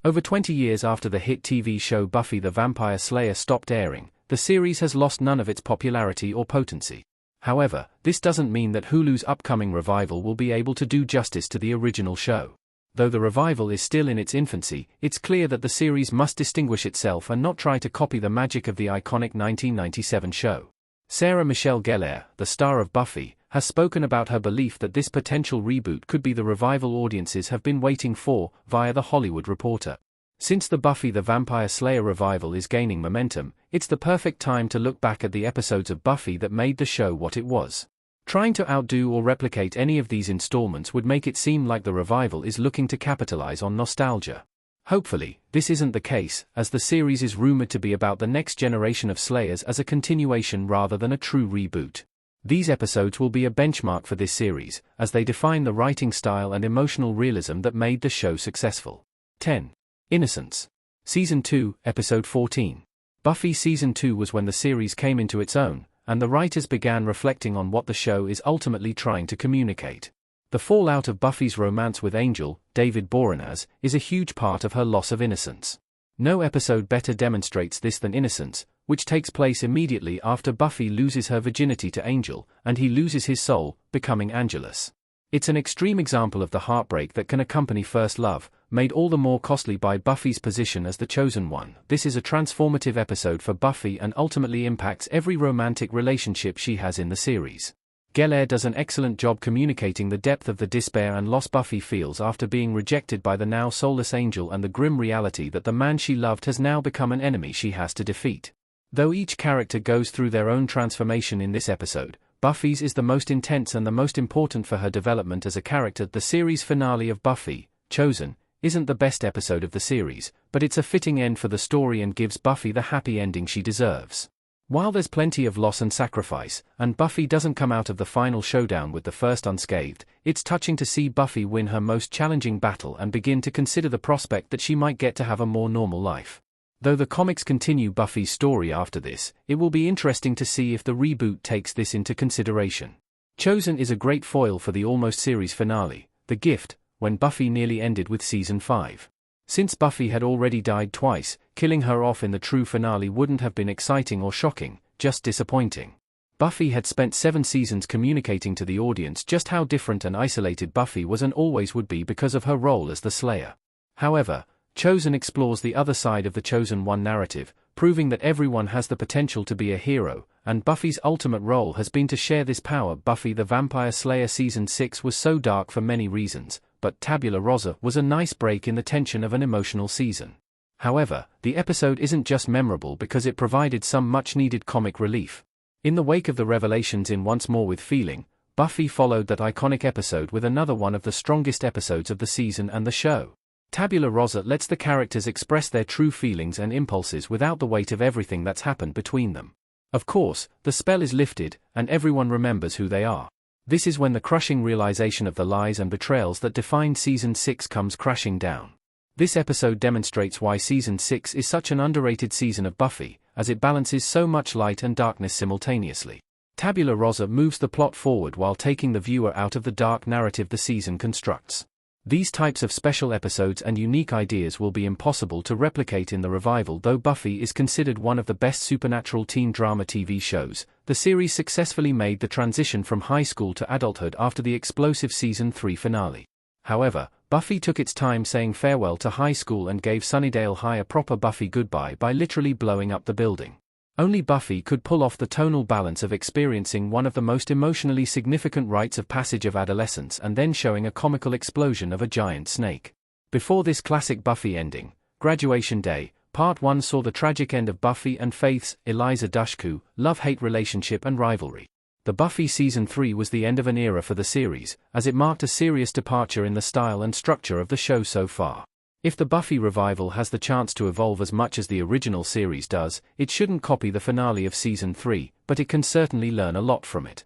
Over 20 years after the hit TV show Buffy the Vampire Slayer stopped airing, the series has lost none of its popularity or potency. However, this doesn't mean that Hulu's upcoming revival will be able to do justice to the original show. Though the revival is still in its infancy, it's clear that the series must distinguish itself and not try to copy the magic of the iconic 1997 show. Sarah Michelle Gellar, the star of Buffy, has spoken about her belief that this potential reboot could be the revival audiences have been waiting for, via The Hollywood Reporter. Since the Buffy the Vampire Slayer revival is gaining momentum, it's the perfect time to look back at the episodes of Buffy that made the show what it was. Trying to outdo or replicate any of these installments would make it seem like the revival is looking to capitalize on nostalgia. Hopefully, this isn't the case, as the series is rumored to be about the next generation of Slayers as a continuation rather than a true reboot. These episodes will be a benchmark for this series, as they define the writing style and emotional realism that made the show successful. 10. Innocence. Season 2, Episode 14. Buffy Season 2 was when the series came into its own, and the writers began reflecting on what the show is ultimately trying to communicate. The fallout of Buffy's romance with Angel, David Boreanaz, is a huge part of her loss of innocence. No episode better demonstrates this than Innocence, which takes place immediately after Buffy loses her virginity to Angel, and he loses his soul, becoming Angelus. It's an extreme example of the heartbreak that can accompany first love, made all the more costly by Buffy's position as the chosen one. This is a transformative episode for Buffy and ultimately impacts every romantic relationship she has in the series. Gellar does an excellent job communicating the depth of the despair and loss Buffy feels after being rejected by the now soulless Angel and the grim reality that the man she loved has now become an enemy she has to defeat. Though each character goes through their own transformation in this episode, Buffy's is the most intense and the most important for her development as a character. The series finale of Buffy, Chosen, isn't the best episode of the series, but it's a fitting end for the story and gives Buffy the happy ending she deserves. While there's plenty of loss and sacrifice, and Buffy doesn't come out of the final showdown with the first unscathed, it's touching to see Buffy win her most challenging battle and begin to consider the prospect that she might get to have a more normal life. Though the comics continue Buffy's story after this, it will be interesting to see if the reboot takes this into consideration. Chosen is a great foil for the almost series finale, The Gift, when Buffy nearly ended with Season 5. Since Buffy had already died twice, killing her off in the true finale wouldn't have been exciting or shocking, just disappointing. Buffy had spent 7 seasons communicating to the audience just how different and isolated Buffy was and always would be because of her role as the Slayer. However, Chosen explores the other side of the Chosen One narrative, proving that everyone has the potential to be a hero, and Buffy's ultimate role has been to share this power. Buffy the Vampire Slayer Season 6 was so dark for many reasons, but Tabula Rasa was a nice break in the tension of an emotional season. However, the episode isn't just memorable because it provided some much-needed comic relief. In the wake of the revelations in Once More with Feeling, Buffy followed that iconic episode with another one of the strongest episodes of the season and the show. Tabula Rasa lets the characters express their true feelings and impulses without the weight of everything that's happened between them. Of course, the spell is lifted, and everyone remembers who they are. This is when the crushing realization of the lies and betrayals that defined Season 6 comes crashing down. This episode demonstrates why Season 6 is such an underrated season of Buffy, as it balances so much light and darkness simultaneously. Tabula Rasa moves the plot forward while taking the viewer out of the dark narrative the season constructs. These types of special episodes and unique ideas will be impossible to replicate in the revival. Though Buffy is considered one of the best supernatural teen drama TV shows, the series successfully made the transition from high school to adulthood after the explosive Season 3 finale. However, Buffy took its time saying farewell to high school and gave Sunnydale High a proper Buffy goodbye by literally blowing up the building. Only Buffy could pull off the tonal balance of experiencing one of the most emotionally significant rites of passage of adolescence and then showing a comical explosion of a giant snake. Before this classic Buffy ending, Graduation Day, Part 1 saw the tragic end of Buffy and Faith's, Eliza Dushku, love-hate relationship and rivalry. The Buffy Season 3 was the end of an era for the series, as it marked a serious departure in the style and structure of the show so far. If the Buffy revival has the chance to evolve as much as the original series does, it shouldn't copy the finale of Season 3, but it can certainly learn a lot from it.